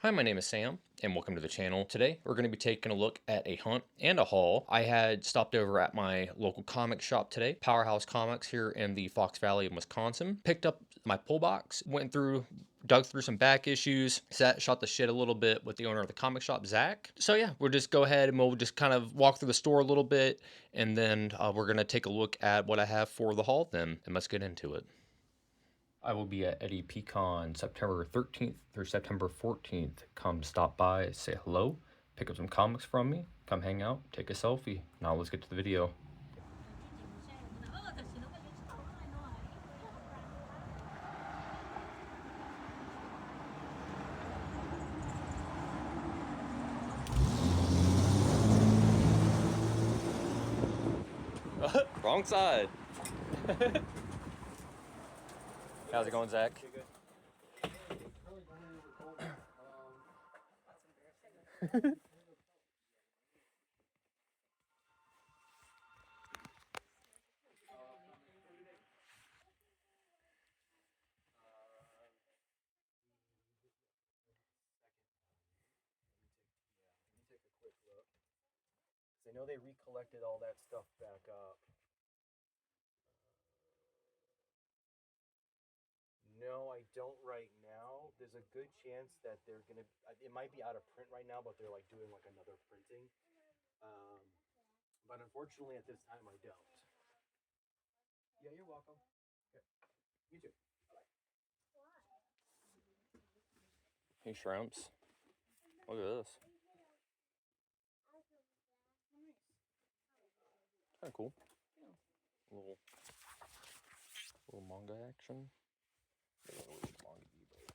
Hi, my name is Sam, and welcome to the channel. Today, we're going to be taking a look at a hunt and a haul. I had stopped over at my local comic shop today, Powerhouse Comics here in the Fox Valley in Wisconsin. Picked up my pull box, dug through some back issues, shot the shit a little bit with the owner of the comic shop, Zach. So yeah, we'll just go ahead and we'll just kind of walk through the store a little bit, and then we're going to take a look at what I have for the haul then, and let's get into it. I will be at Eddie Pecan September 13th through September 14th. Come stop by, say hello, pick up some comics from me, come hang out, take a selfie. Now let's get to the video. Wrong side. How's it going, Zach? I know they recollected all that stuff back up. No, I don't right now. There's a good chance that they're gonna. It might be out of print right now, but they're like doing like another printing. But unfortunately, at this time, I don't. Yeah, you're welcome. Okay. You too. Bye. Hey, shrimps. Look at this. Kind of cool. Little manga action. I don't know what it's manga be, but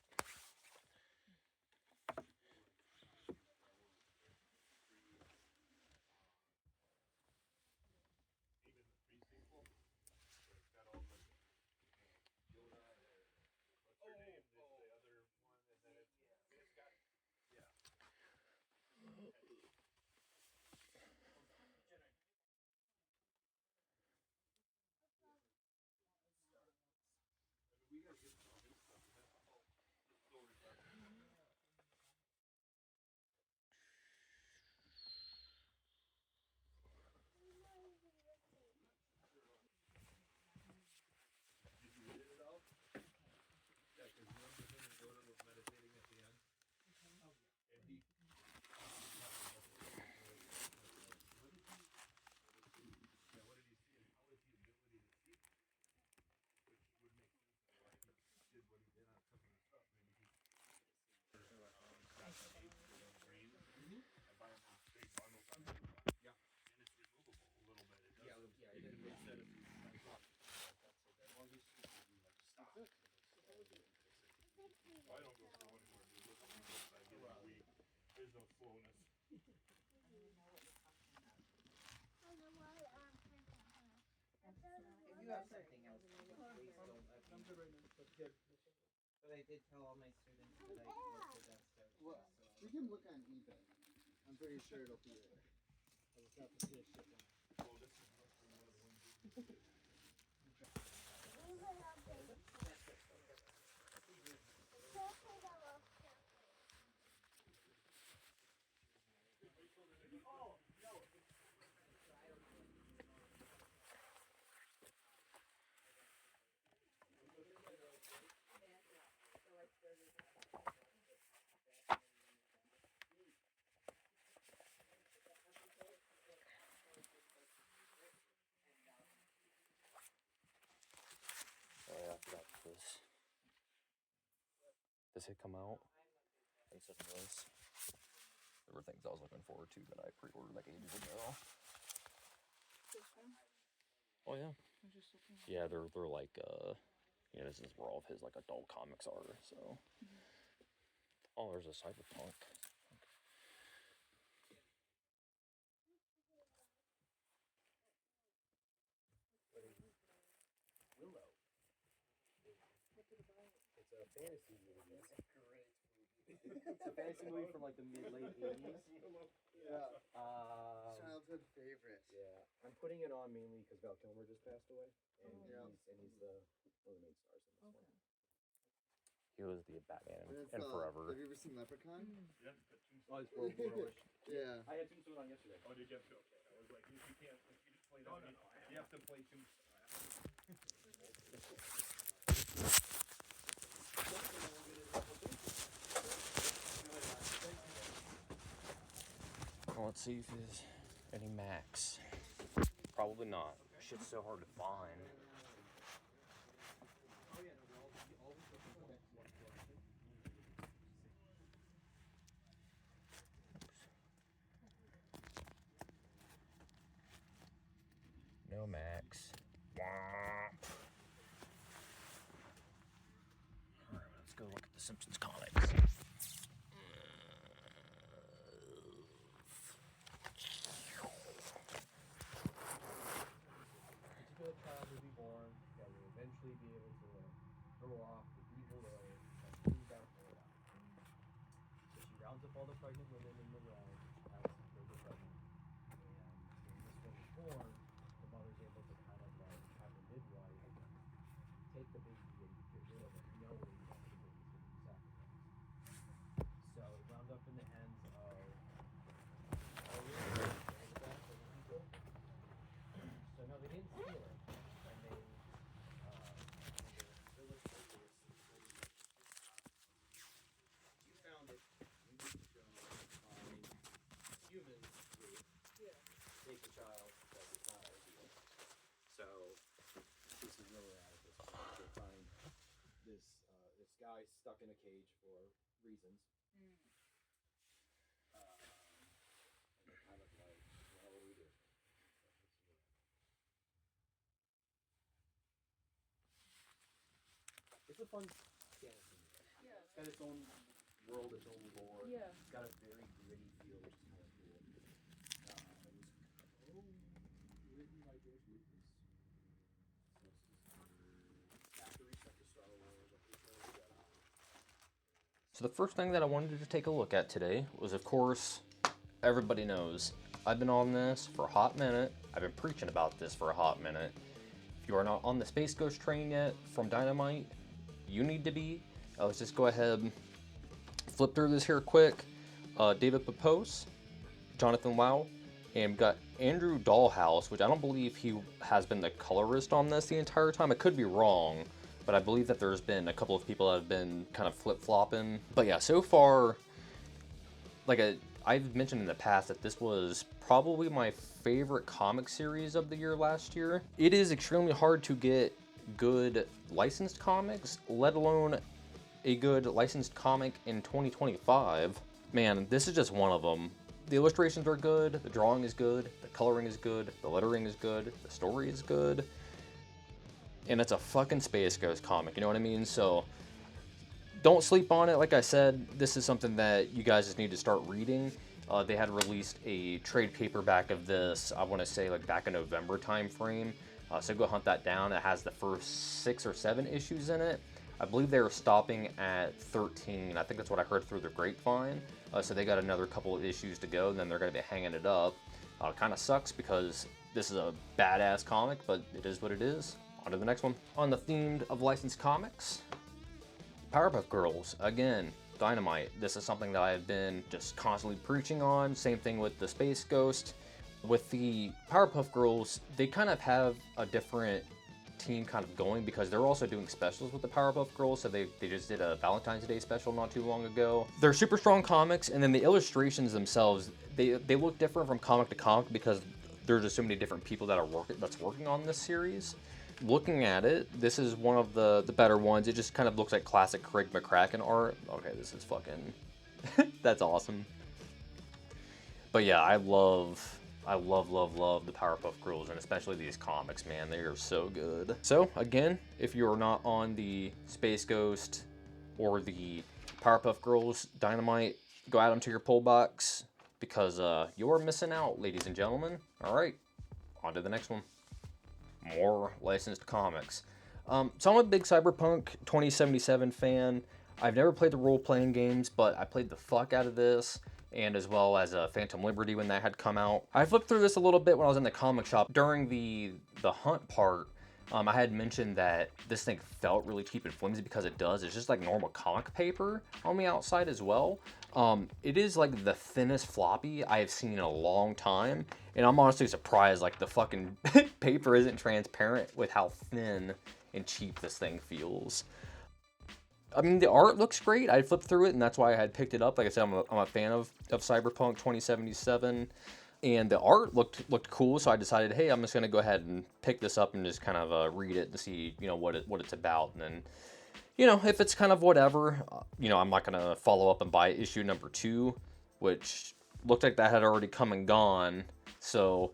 If you have something else, please don't let me. I'm good right now. That's good. But I did tell all my students that I worked with that stuff. Well, so. We can look on eBay. I'm pretty sure it'll be there. I just have to see a ship on it. Oh, this is one of the ones. oh yeah, I forgot this. Does it come out? I think it was. There were things I was looking forward to that I pre-ordered like ages ago. Oh yeah. Yeah, they're like yeah, this is where all of his like adult comics are. So. Oh, there's a CYBERPUNK. Willow. It's a fantasy movie. It's a great movie. It's a fantasy movie from like the late 80s. Yeah. Childhood favorite. Yeah. I'm putting it on mainly because Val Kilmer just passed away. And he's one of the main stars in this one. He was the Batman It's, and forever. Have you ever seen Leprechaun? Yeah. Oh, it's World War. Yeah. I had Tombstone on yesterday. Oh, did you? Okay. I was like, you can't, if you just play that, you have to play Tombstone. Well, let's see if there's any Max. Probably not. Shit's so hard to find. No Max. Womp. Alright, let's go look at the Simpsons comics. A child will be born that will eventually be able to throw off the evil will that brings out her life. So she rounds up all the pregnant women in the realm as they get pregnant. And when this one is born, the mother's able to kind of like have a midwife take the baby and get rid of it, knowing that the baby's going to be sacrificed. So it wound up in the hands of people. So no, they didn't steal it. You found it. You need to go find humans with take a child that is not ideal. So this is where we're at this point. They find this guy stuck in a cage for reasons. And they're kind of like, well, what do we do? It's a fun fantasy. Yeah. It's got its own world, its own lore. Yeah. It's got a very gritty feel, which is kind of cool. It was written by George Lucas. After Star Wars, So the first thing that I wanted to take a look at today was, of course, everybody knows I've been on this for a hot minute. I've been preaching about this for a hot minute. If you are not on the Space Ghost train yet from Dynamite, you need to be. Let's just go ahead and flip through this here quick. David Pepose, Jonathan Wow, and we've got Andrew Dahlhaus, which I don't believe he has been the colorist on this the entire time. I could be wrong, but I believe that there's been a couple of people that have been kind of flip-flopping. But yeah, so far, I've mentioned in the past that this was probably my favorite comic series of the year last year. It is extremely hard to get good licensed comics, let alone a good licensed comic in 2025. Man, this is just one of them. The illustrations are good, the drawing is good, the coloring is good, the lettering is good, the story is good, and it's a fucking Space Ghost comic, you know what I mean? So don't sleep on it. Like I said, this is something that you guys just need to start reading. They had released a trade paperback of this, I want to say like back in November time frame. So go hunt that down. It has the first 6 or 7 issues in it. I believe they were stopping at 13. I think that's what I heard through the grapevine. So they got another couple of issues to go, and then they're going to be hanging it up. Kind of sucks because this is a badass comic, but it is what it is. On to the next one. On the theme of licensed comics, Powerpuff Girls. Again, Dynamite. This is something that I've been just constantly preaching on. Same thing with the Space Ghost. With the Powerpuff Girls, they kind of have a different team kind of going because they're also doing specials with the Powerpuff Girls. So they just did a Valentine's Day special not too long ago. They're super strong comics, and then the illustrations themselves, they look different from comic to comic because there's just so many different people that are working on this series. Looking at it, this is one of the better ones. It just kind of looks like classic Craig McCracken art. Okay, this is fucking that's awesome. But yeah, I love the Powerpuff Girls, and especially these comics, man. They are so good. So, again, if you're not on the Space Ghost or the Powerpuff Girls Dynamite, go add them to your pull box because you're missing out, ladies and gentlemen. All right, on to the next one. More licensed comics. So I'm a big Cyberpunk 2077 fan. I've never played the role-playing games, but I played the fuck out of this, and as well as Phantom Liberty when that had come out. I flipped through this a little bit when I was in the comic shop. During the hunt part, I had mentioned that this thing felt really cheap and flimsy because it does. It's just like normal comic paper on the outside as well. It is like the thinnest floppy I have seen in a long time. And I'm honestly surprised like the fucking paper isn't transparent with how thin and cheap this thing feels. I mean, the art looks great. I flipped through it, and that's why I had picked it up. Like I said, I'm a fan of Cyberpunk 2077, and the art looked cool. So I decided, hey, I'm just gonna go ahead and pick this up and just kind of read it to see, you know, what it's about. And then, you know, if it's kind of whatever, you know, I'm not gonna follow up and buy issue number 2, which looked like that had already come and gone. So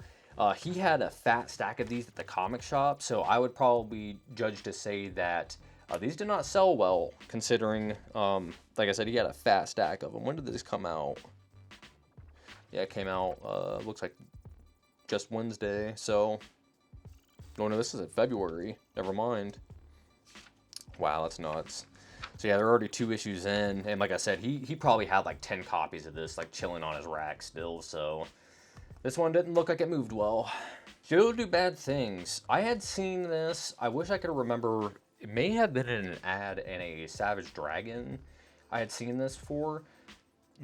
he had a fat stack of these at the comic shop. So I would probably judge to say that. These did not sell well, considering, like I said, he had a fat stack of them. When did this come out? Yeah, it came out, looks like just Wednesday, so... Oh no, this is in February. Never mind. Wow, that's nuts. So yeah, there are already 2 issues in, and like I said, he probably had like 10 copies of this, like, chilling on his rack still, so... This one didn't look like it moved well. She'll do bad things. I had seen this, I wish I could remember... It may have been in an ad in a Savage Dragon I had seen this for.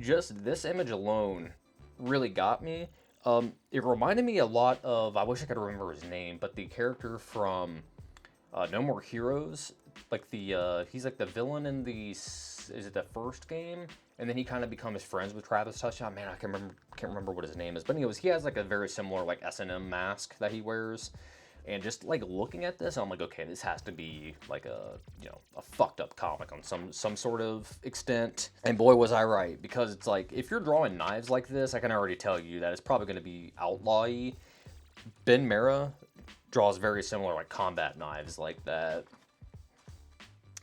Just this image alone really got me. It reminded me a lot of, I wish I could remember his name, but the character from No More Heroes. Like he's like the villain in is it the first game? And then he kind of becomes friends with Travis Touchdown. Man, I can't remember what his name is. But anyways, he has like a very similar like S&M mask that he wears. And just like looking at this, I'm like, okay, this has to be like a, you know, a fucked up comic on some sort of extent. And boy, was I right, because it's like, if you're drawing knives like this, I can already tell you that it's probably going to be outlaw-y. Ben Mara draws very similar like combat knives like that.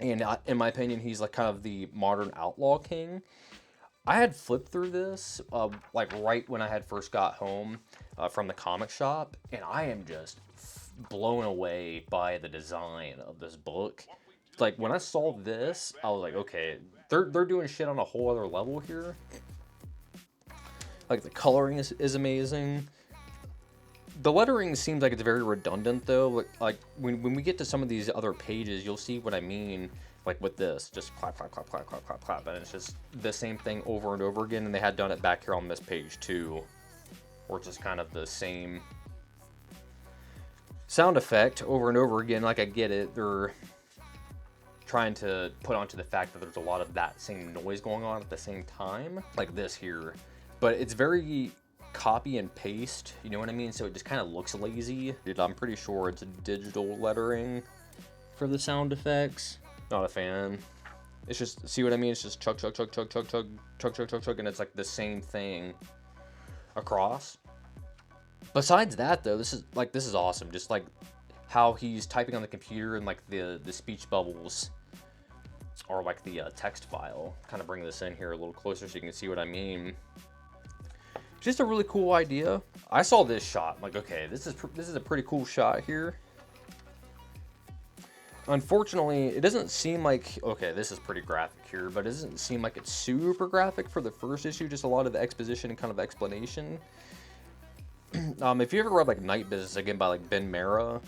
And in my opinion, he's like kind of the modern outlaw king. I had flipped through this like right when I had first got home from the comic shop, and I am just blown away by the design of this book. Like when I saw this, I was like, okay, they're doing shit on a whole other level here. Like the coloring is amazing. The lettering seems like it's very redundant though. Like when we get to some of these other pages, you'll see what I mean. Like with this, just clap, clap, clap, clap, clap, clap, clap, and it's just the same thing over and over again. And they had done it back here on this page too, where it's just kind of the same sound effect over and over again. Like I get it, they're trying to put onto the fact that there's a lot of that same noise going on at the same time, like this here. But it's very copy and paste, you know what I mean? So it just kind of looks lazy. I'm pretty sure it's digital lettering for the sound effects. Not a fan. It's just, see what I mean? It's just chug, chug, chug, chug, chug, chug, chug, chug, chug, chug, and it's like the same thing across. Besides that, though, this is awesome. Just like how he's typing on the computer and like the speech bubbles are like the text file. Kind of bring this in here a little closer so you can see what I mean. Just a really cool idea. I saw this shot. I'm like, okay, this is a pretty cool shot here. Unfortunately, it doesn't seem like, okay, this is pretty graphic here, but it doesn't seem like it's super graphic for the first issue. Just a lot of exposition and kind of explanation. If you ever read like Night Business, again by like Ben Mara,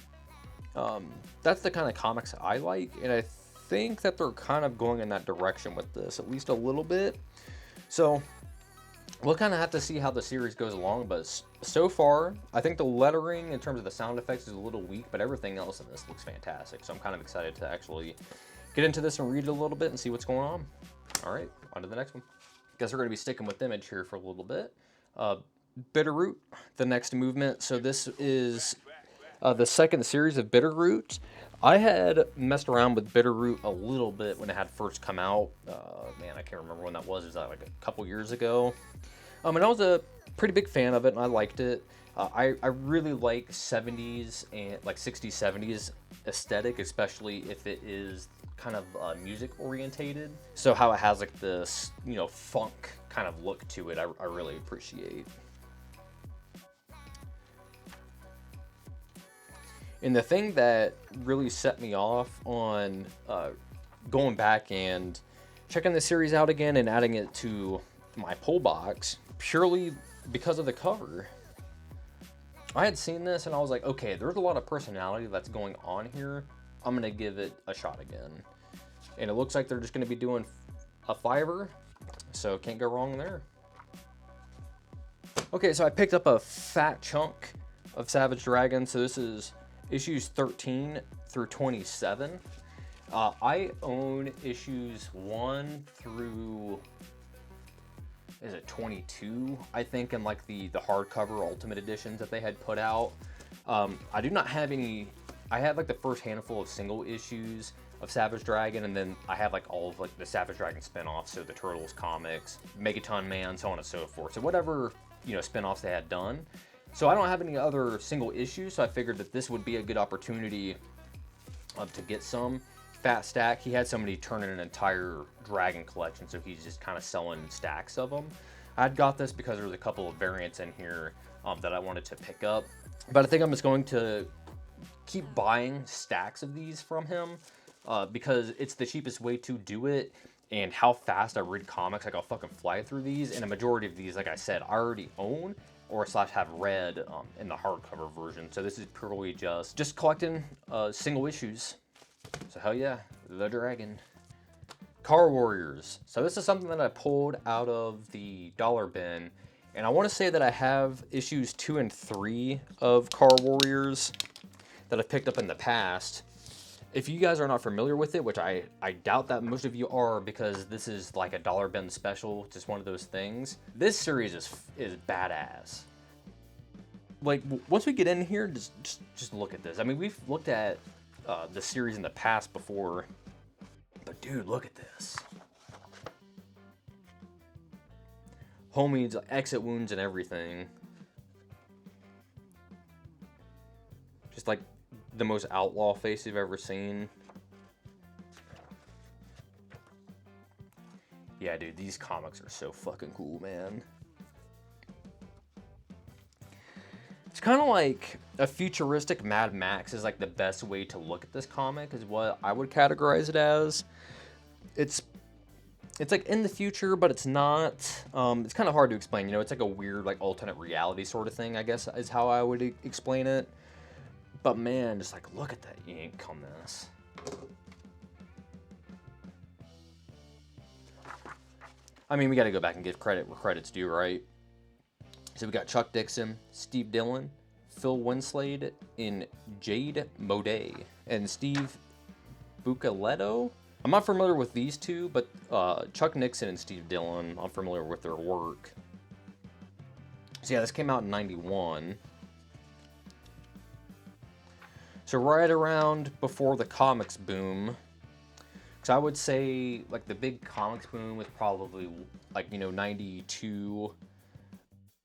that's the kind of comics I like, and I think that they're kind of going in that direction with this, at least a little bit. So we'll kind of have to see how the series goes along, but so far, I think the lettering in terms of the sound effects is a little weak, but everything else in this looks fantastic. So I'm kind of excited to actually get into this and read it a little bit and see what's going on. All right, on to the next one. Guess we're going to be sticking with Image here for a little bit. Bitterroot, the next movement. So this is the second series of Bitterroot. I had messed around with Bitterroot a little bit when it had first come out. Man, I can't remember when that was. It was like a couple years ago. And I was a pretty big fan of it, and I liked it. I really like 70s and like 60s, 70s aesthetic, especially if it is kind of music orientated. So how it has like this, you know, funk kind of look to it, I really appreciate. And the thing that really set me off on going back and checking the series out again and adding it to my pull box, purely because of the cover. I had seen this and I was like, okay, there's a lot of personality that's going on here. I'm gonna give it a shot again. And it looks like they're just gonna be doing a $5, so can't go wrong there. Okay, so I picked up a fat chunk of Savage Dragon. So this is issues 13 through 27. I own issues 1 through, is it 22? I think in like the hardcover ultimate editions that they had put out. I do not have any. I have like the first handful of single issues of Savage Dragon, and then I have like all of like the Savage Dragon spinoffs, so the Turtles comics, Megaton Man, so on and so forth. So whatever, you know, spinoffs they had done. So I don't have any other single issues, so I figured that this would be a good opportunity to get some. Fat stack. He had somebody turn in an entire Dragon collection, so he's just kind of selling stacks of them. I'd got this because there's a couple of variants in here that I wanted to pick up, but I think I'm just going to keep buying stacks of these from him because it's the cheapest way to do it. And how fast I read comics, like I'll fucking fly through these, and a majority of these, like I said, I already own or slash have read in the hardcover version. So this is purely just collecting single issues. So hell yeah, the Dragon. Car Warriors. So this is something that I pulled out of the dollar bin, and I want to say that I have issues 2 and 3 of Car Warriors that I've picked up in the past. If you guys are not familiar with it, which I doubt that most of you are, because this is like a dollar bin special, just one of those things. This series is badass. Like once we get in here, just look at this. I mean, we've looked at the series in the past before, but dude, look at this. Homies, exit wounds and everything. Just like the most outlaw face you've ever seen. Yeah, dude, these comics are so fucking cool, man. It's kind of like a futuristic Mad Max is like the best way to look at this comic, is what I would categorize it as. It's like in the future, but it's not. It's kind of hard to explain, you know, it's like a weird like alternate reality sort of thing, I guess is how I would explain it. But man, just like look at that ink on this. I mean, we got to go back and give credit where credit's due, right? So we got Chuck Dixon, Steve Dillon, Phil Winslade, and Jade Modet, and Steve Bucaletto. I'm not familiar with these two, but Chuck Nixon and Steve Dillon, I'm familiar with their work. So yeah, this came out in '91. So right around before the comics boom. Because I would say like the big comics boom was probably like, you know, 92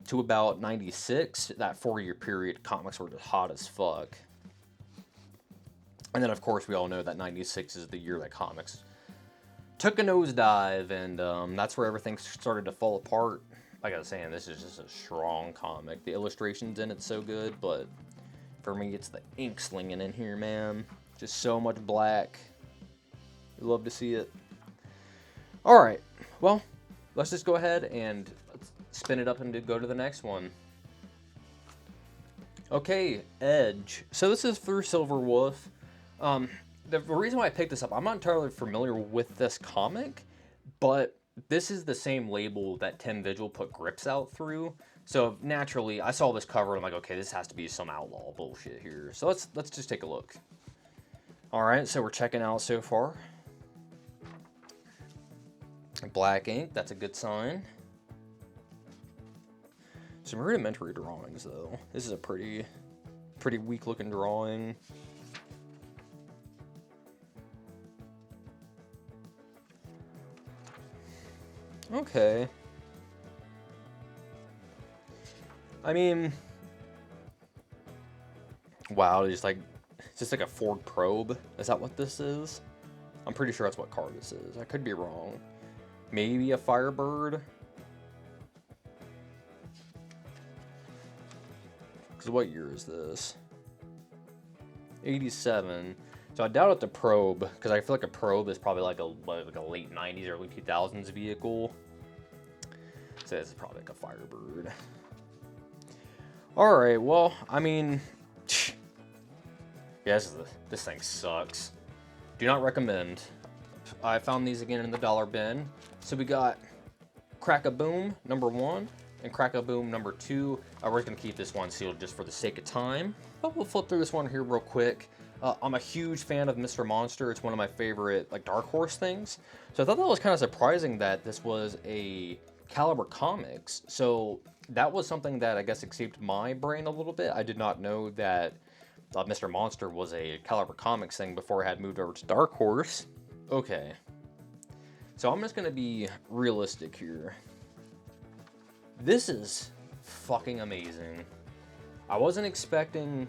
to about 96. That 4-year period, comics were just hot as fuck. And then of course we all know that 96 is the year that comics took a nosedive, and that's where everything started to fall apart. Like I was saying, this is just a strong comic. The illustrations in it's so good, but for me, it's the ink slinging in here, man. Just so much black. You love to see it. All right, well, let's just go ahead and spin it up and go to the next one. Okay, Edge. So this is through Silver Wolf. The reason why I picked this up, I'm not entirely familiar with this comic, but this is the same label that Tim Vigil put Grips out through. So naturally, I saw this cover and I'm like, okay, this has to be some outlaw bullshit here. So let's just take a look. All right, so we're checking out so far. Black ink, that's a good sign. Some rudimentary drawings though. This is a pretty weak looking drawing. Okay. I mean, wow, it's just like a Ford Probe. Is that what this is? I'm pretty sure that's what car this is. I could be wrong. Maybe a Firebird. Because what year is this? 87. So I doubt it's a Probe, because I feel like a Probe is probably like a late 90s, early 2000s vehicle. So this is probably like a Firebird. Alright, well, I mean, yeah, this thing sucks. Do not recommend. I found these again in the dollar bin. So we got Crack-A-Boom #1 and Crack-A-Boom #2. We're just gonna keep this one sealed just for the sake of time. But we'll flip through this one here real quick. I'm a huge fan of Mr. Monster. It's one of my favorite like Dark Horse things. So I thought that was kind of surprising that this was a Caliber Comics. So that was something that I guess escaped my brain a little bit. I did not know that Mr. Monster was a Caliber Comics thing before I had moved over to Dark Horse. Okay. So I'm just gonna be realistic here. This is fucking amazing. I wasn't expecting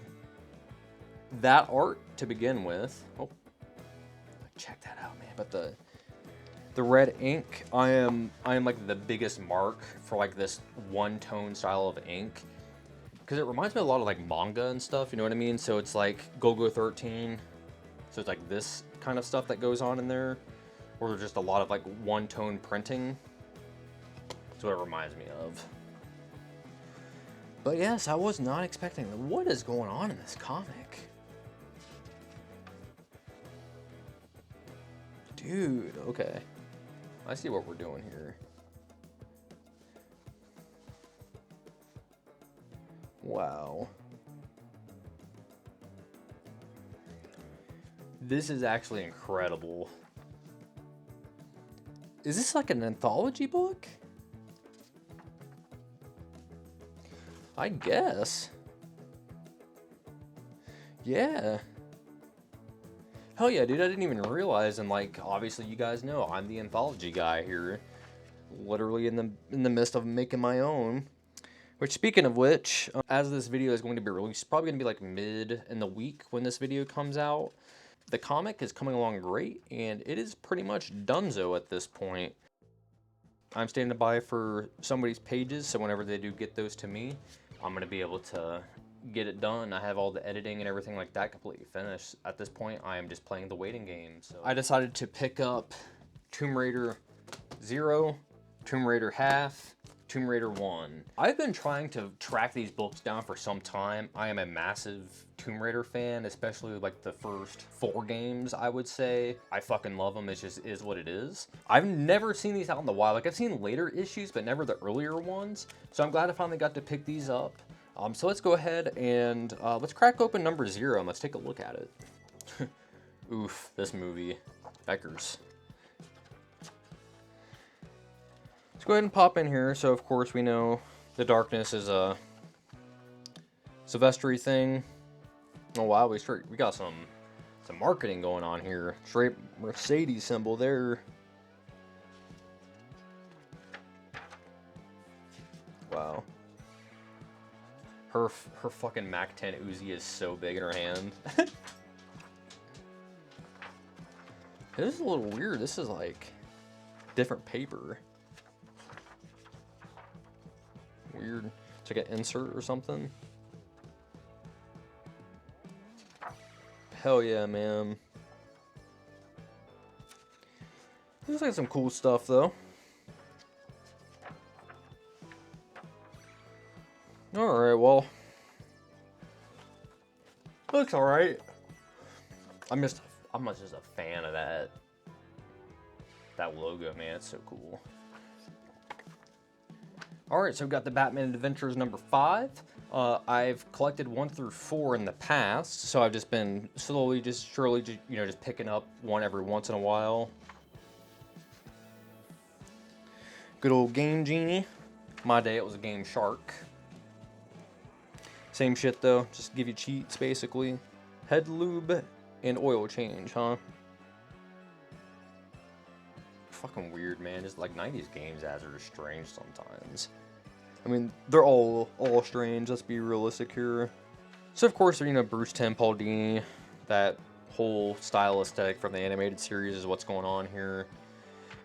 that art to begin with. Oh, check that out, man. But the red ink, I am like the biggest mark for like this one-tone style of ink, because it reminds me a lot of like manga and stuff, you know what I mean? So it's like Go-Go 13. So it's like this kind of stuff that goes on in there, or there's just a lot of like one-tone printing. That's what it reminds me of. But yes, I was not expecting that. What is going on in this comic? Dude, okay. I see what we're doing here. Wow. This is actually incredible. Is this like an anthology book? I guess. Yeah. Hell yeah, dude, I didn't even realize, and like, obviously you guys know, I'm the anthology guy here. Literally in the midst of making my own. Which, speaking of which, as this video is going to be released, probably going to be like mid in the week when this video comes out. The comic is coming along great, and it is pretty much donezo at this point. I'm standing by for somebody's pages, so whenever they do get those to me, I'm going to be able to get it done. I have all the editing and everything like that completely finished. At this point, I am just playing the waiting game. So I decided to pick up Tomb Raider 0, Tomb Raider Half, Tomb Raider 1. I've been trying to track these books down for some time. I am a massive Tomb Raider fan, especially like the first 4 games, I would say. I fucking love them. It just is what it is. I've never seen these out in the wild. Like, I've seen later issues, but never the earlier ones. So I'm glad I finally got to pick these up. So let's go ahead and let's crack open #0 and let's take a look at it. Oof, this movie. Beckers. Let's go ahead and pop in here. So of course we know the darkness is a Sylvester thing. Oh wow, we got some marketing going on here. Straight Mercedes symbol there. Wow. Her fucking Mac 10 Uzi is so big in her hand. This is a little weird. This is like different paper. Weird. It's like an insert or something. Hell yeah, man. Looks like some cool stuff though. Alright, well. Looks alright. I'm just a fan of that logo, man. It's so cool. Alright, so we've got the Batman Adventures #5. I've collected 1 through 4 in the past, so I've just been slowly, surely, just picking up one every once in a while. Good old Game Genie. My day, it was a Game Shark. Same shit though, just give you cheats basically. Head lube and oil change, huh? Fucking weird, man. Just like 90s games ads are just strange sometimes. I mean, they're all strange, let's be realistic here. So of course, Bruce Timm, Paul Dini, that whole style aesthetic from the animated series is what's going on here.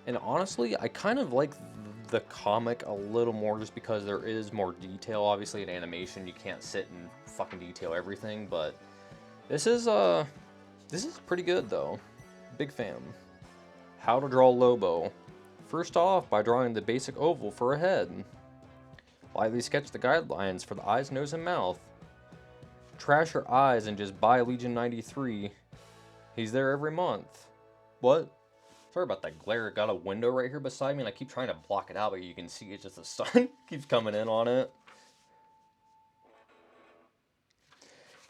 And honestly, I kind of like the comic a little more just because there is more detail. Obviously in animation you can't sit and fucking detail everything, but this is pretty good though. Big fan. How to draw Lobo. First off, by drawing the basic oval for a head. Lightly sketch the guidelines for the eyes, nose, and mouth. Trash your eyes and just buy Legion 93. He's there every month. What? Sorry about that glare. Got a window right here beside me and I keep trying to block it out, but you can see it's just the sun keeps coming in on it.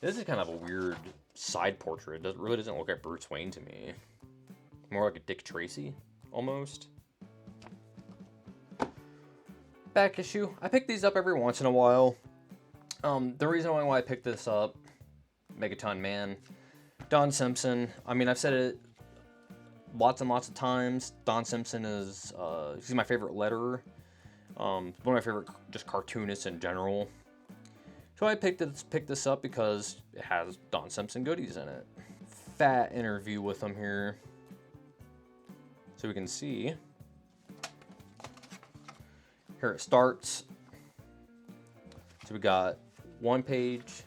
This is kind of a weird side portrait. It really doesn't look like Bruce Wayne to me. More like a Dick Tracy, almost. Back issue. I pick these up every once in a while. The reason why I picked this up, Megaton Man, Don Simpson. I mean, I've said it lots and lots of times. Don Simpson is, he's my favorite letterer. One of my favorite just cartoonists in general. So I picked this up because it has Don Simpson goodies in it. Fat interview with him here. So we can see. Here it starts. So we got 1 page,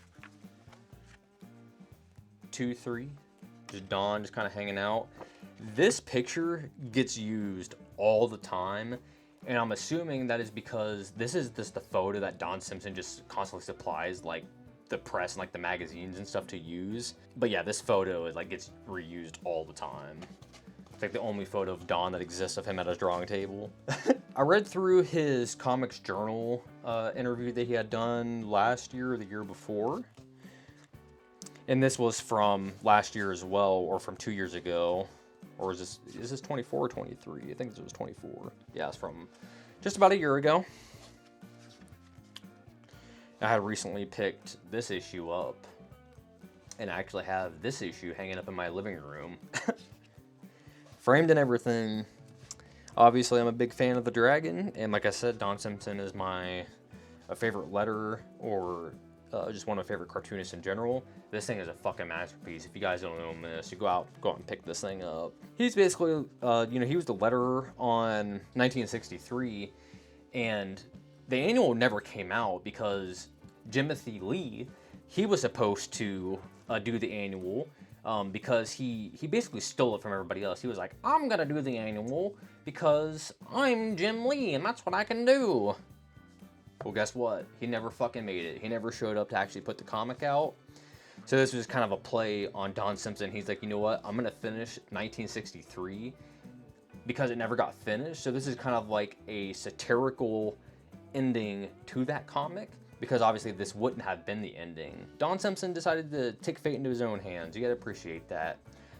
2, 3. Just Don just kind of hanging out. This picture gets used all the time. And I'm assuming that is because this is just the photo that Don Simpson just constantly supplies, like, the press and, like, the magazines and stuff to use. But yeah, this photo is, like, gets reused all the time. It's like the only photo of Don that exists of him at his drawing table. I read through his Comics Journal interview that he had done last year or the year before. And this was from last year as well, or from 2 years ago. Or is this 24 or 23? I think this was 24. Yeah, it's from just about a year ago. I had recently picked this issue up. And I actually have this issue hanging up in my living room. Framed and everything. Obviously, I'm a big fan of the Dragon. And like I said, Don Simpson is my favorite letterer, or just one of my favorite cartoonists in general. This thing is a fucking masterpiece. If you guys don't own this, you go out and pick this thing up. He's basically, you know, he was the letterer on 1963, and the annual never came out because Jimothy Lee, he was supposed to do the annual because he basically stole it from everybody else. He was like, I'm gonna do the annual because I'm Jim Lee and that's what I can do. Well, guess what? He never fucking made it. He never showed up to actually put the comic out. So this was kind of a play on Don Simpson. He's like, you know what? I'm going to finish 1963 because it never got finished. So this is kind of like a satirical ending to that comic because obviously this wouldn't have been the ending. Don Simpson decided to take fate into his own hands. You got to appreciate that.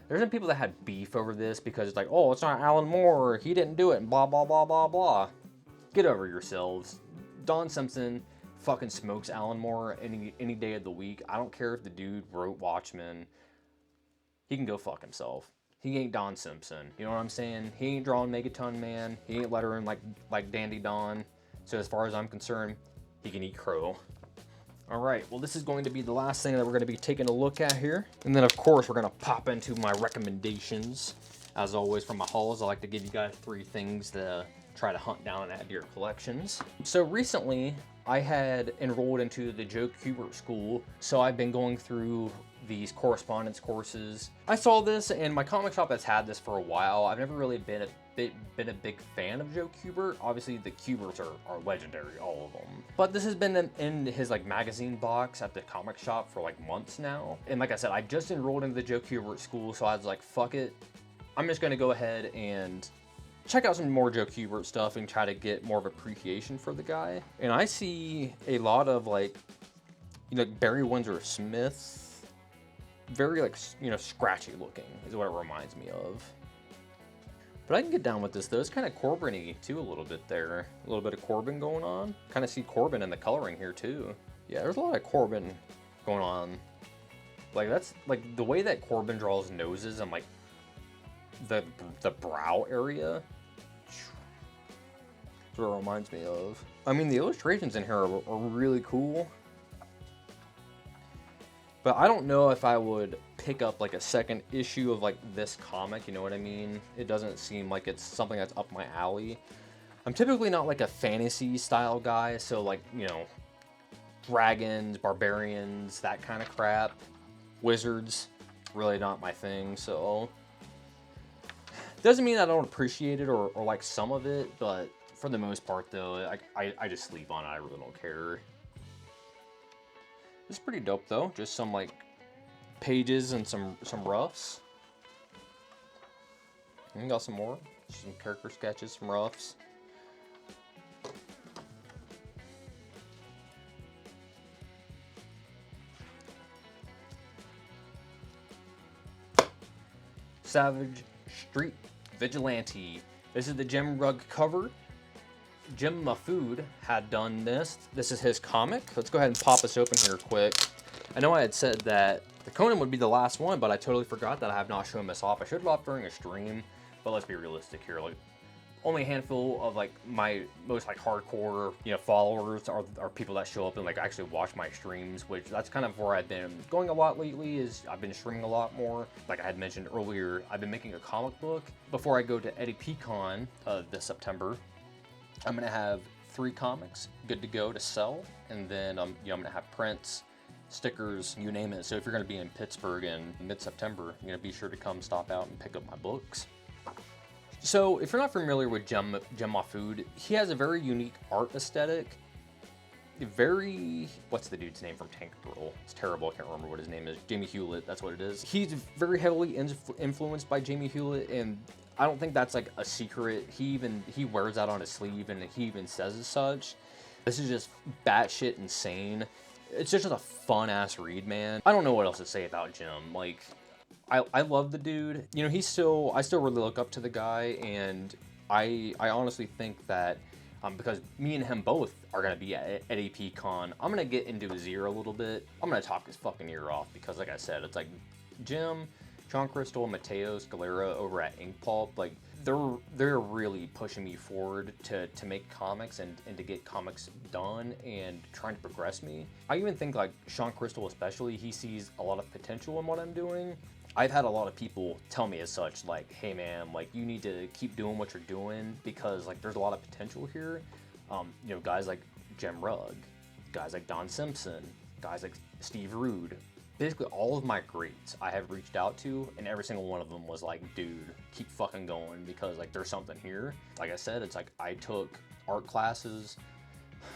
There's some people that had beef over this because it's like, oh, it's not Alan Moore. He didn't do it and blah, blah, blah, blah, blah. Get over yourselves. Don Simpson fucking smokes Alan Moore any day of the week. I don't care if the dude wrote Watchmen. He can go fuck himself. He ain't Don Simpson. You know what I'm saying? He ain't drawing Megaton Man. He ain't lettering like Dandy Don. So as far as I'm concerned, he can eat crow. All right, well, this is going to be the last thing that we're going to be taking a look at here. And then, of course, we're going to pop into my recommendations. As always, from my hauls, I like to give you guys 3 things to try to hunt down and add to your collections. So recently, I had enrolled into the Joe KUBERT school, so I've been going through these correspondence courses. I saw this, and my comic shop has had this for a while. I've never really been a big fan of Joe KUBERT. Obviously, the KUBERTs are legendary, all of them. But this has been in his like magazine box at the comic shop for like months now. And like I said, I just enrolled into the Joe KUBERT school, so I was like, fuck it. I'm just gonna go ahead and check out some more Joe KUBERT stuff and try to get more of appreciation for the guy. And I see a lot of like, you know, Barry Windsor Smith, very like, you know, scratchy looking is what it reminds me of. But I can get down with this though. It's kind of Corbin-y too a little bit there. A little bit of Corbin going on. Kind of see Corbin in the coloring here too. Yeah, there's a lot of Corbin going on. Like that's like the way that Corbin draws noses and like the brow area. That's what it reminds me of. I mean, the illustrations in here are really cool. But I don't know if I would pick up like a second issue of like this comic, you know what I mean? It doesn't seem like it's something that's up my alley. I'm typically not like a fantasy style guy, so like, you know, dragons, barbarians, that kind of crap. Wizards, really not my thing, so doesn't mean I don't appreciate it or like some of it, but For the most part, though, I just sleep on it. I really don't care. It's pretty dope, though. Just some, like, pages and some roughs. And got some more. Some character sketches, some roughs. Savage Street Vigilante. This is the Jim Rugg cover. Jim Mafood had done this. This is his comic. Let's go ahead and pop this open here quick. I know I had said that the Conan would be the last one, but I totally forgot that I have not shown this off. I showed it off during a stream, but let's be realistic here. Like, only a handful of like my most like hardcore, you know, followers are people that show up and like actually watch my streams, which that's kind of where I've been going a lot lately. Is I've been streaming a lot more. Like I had mentioned earlier, I've been making a comic book. Before I go to EDPCon this September, I'm gonna have 3 comics good to go to sell, and then you know, I'm gonna have prints, stickers, you name it. So if you're gonna be in Pittsburgh in mid-September, you know, be sure to come stop out and pick up my books. So, if you're not familiar with Jim Mafood, he has a very unique art aesthetic. Very, what's the dude's name from Tank Girl? It's terrible, I can't remember what his name is. Jamie Hewlett, that's what it is. He's very heavily influenced by Jamie Hewlett, and I don't think that's like a secret. He wears that on his sleeve, and he even says as such. This is just batshit insane. It's just a fun-ass read, man. I don't know what else to say about Jim. Like, I love the dude. You know, I still really look up to the guy, and I honestly think that because me and him both are gonna be at APCon, I'm gonna get into his ear a little bit. I'm gonna talk his fucking ear off because, like I said, it's like Jim, Sean Crystal, Mateo Scalera over at Ink Pulp, like they're really pushing me forward to make comics and to get comics done and trying to progress me. I even think like Sean Crystal especially, he sees a lot of potential in what I'm doing. I've had a lot of people tell me as such, like, hey man, like you need to keep doing what you're doing because like there's a lot of potential here. You know, guys like Jim Rugg, guys like Don Simpson, guys like Steve Rude, basically all of my greats I have reached out to, and every single one of them was like, dude, keep fucking going because like there's something here. Like I said, it's like I took art classes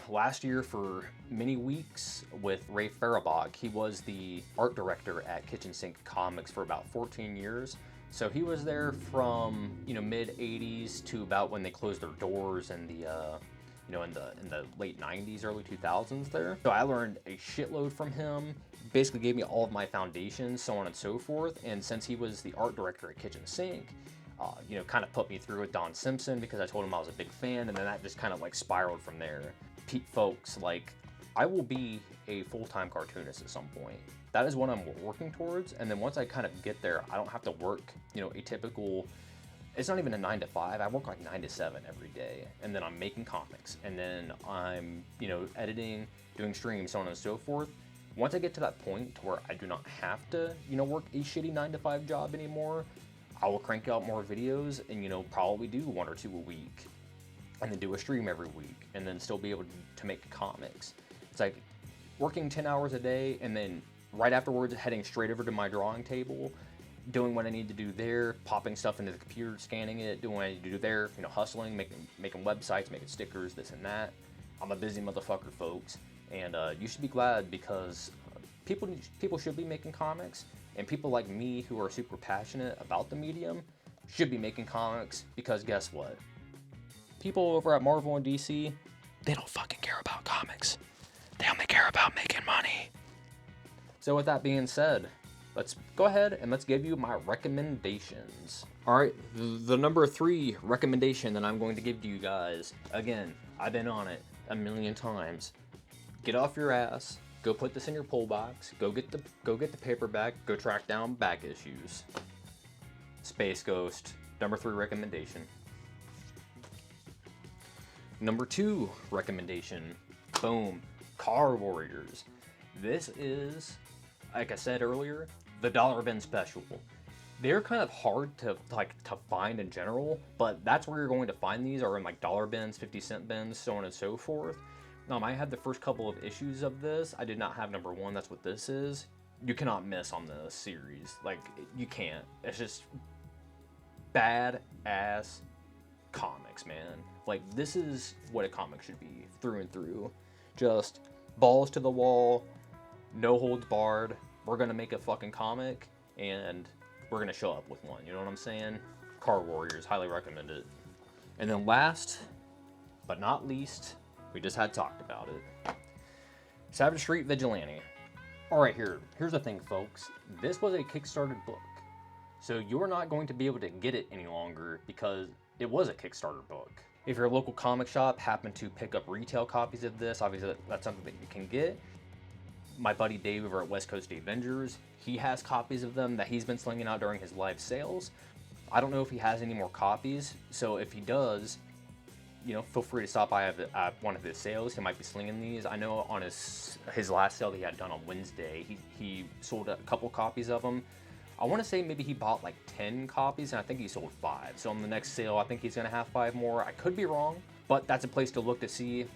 last year for many weeks with Ray Farabach. He was the art director at Kitchen Sink Comics for about 14 years. So he was there from, you know, mid 80s to about when they closed their doors in the you know, in the late 90s, early 2000s there. So I learned a shitload from him. Basically gave me all of my foundations, so on and so forth. And since he was the art director at Kitchen Sink, you know, kind of put me through with Don Simpson because I told him I was a big fan, and then that just kind of like spiraled from there. Pete, folks, like, I will be a full-time cartoonist at some point. That is what I'm working towards, and then once I kind of get there, I don't have to work, you know, a typical, it's not even a 9 to 5, I work like 9 to 7 every day, and then I'm making comics, and then I'm, you know, editing, doing streams, so on and so forth. Once I get to that point to where I do not have to, you know, work a shitty 9 to 5 job anymore, I will crank out more videos and, you know, probably do 1 or 2 a week, and then do a stream every week, and then still be able to make comics. It's like working 10 hours a day, and then right afterwards heading straight over to my drawing table, doing what I need to do there, popping stuff into the computer, scanning it, doing what I need to do there, you know, hustling, making websites, making stickers, this and that. I'm a busy motherfucker, folks, and you should be glad because people should be making comics, and people like me who are super passionate about the medium should be making comics because guess what? People over at Marvel and DC, they don't fucking care about comics. They only care about making money. So with that being said, let's go ahead and let's give you my recommendations. All right, the number 3 recommendation that I'm going to give to you guys, again, I've been on it a million times. Get off your ass, go put this in your pull box, go get the paperback, go track down back issues. Space Ghost, number 3 recommendation. Number 2 recommendation, boom, Car Warriors. This is, like I said earlier, the dollar bin special. They're kind of hard to find in general, but that's where you're going to find these, are in like dollar bins, 50-cent bins, so on and so forth. I had the first couple of issues of this. I did not have number 1. That's what this is. You cannot miss on this series. Like, you can't. It's just bad ass comics, man. Like, this is what a comic should be through and through. Just balls to the wall, no holds barred. We're gonna make a fucking comic and we're gonna show up with one. You know what I'm saying? Card Warriors, highly recommend it. And then last but not least, we just had talked about it. Savage Street Vigilante. All right, here's the thing, folks. This was a Kickstarted book. So you're not going to be able to get it any longer because it was a Kickstarter book. If your local comic shop happened to pick up retail copies of this, obviously that's something that you can get. My buddy Dave over at West Coast Avengers, he has copies of them that he's been slinging out during his live sales. I don't know if he has any more copies, so if he does, you know, feel free to stop by at one of his sales. He might be slinging these. I know on his last sale that he had done on Wednesday, he sold a couple copies of them. I want to say maybe he bought like 10 copies, and I think he sold 5. So on the next sale, I think he's going to have 5 more. I could be wrong, but that's a place to look to see.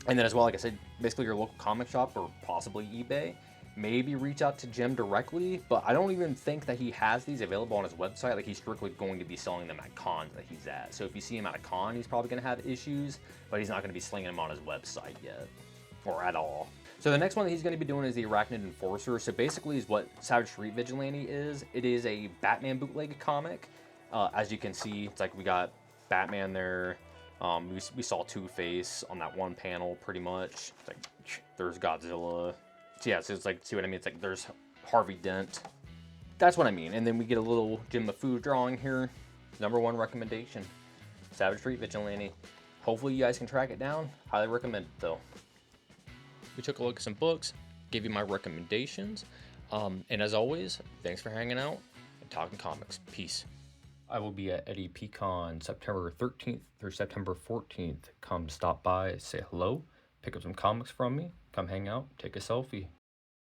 And then as well, like I said, basically your local comic shop or possibly eBay. Maybe reach out to Jim directly, but I don't even think that he has these available on his website. Like, he's strictly going to be selling them at cons that he's at. So if you see him at a con, he's probably going to have issues, but he's not going to be slinging them on his website yet, or at all. So the next one that he's going to be doing is the Arachnid Enforcer. So basically is what Savage Street Vigilante is. It is a Batman bootleg comic. As you can see, it's like we got Batman there. We saw Two-Face on that one panel pretty much. It's like, there's Godzilla. So yeah, so it's like, see what I mean? It's like there's Harvey Dent. That's what I mean. And then we get a little Jim LeFou drawing here. #1 recommendation, Savage Street Vigilante. Hopefully you guys can track it down. Highly recommend it though. We took a look at some books, gave you my recommendations. And as always, thanks for hanging out and talking comics. Peace. I will be at Eddie Pecan September 13th through September 14th. Come stop by, say hello, pick up some comics from me, come hang out, take a selfie.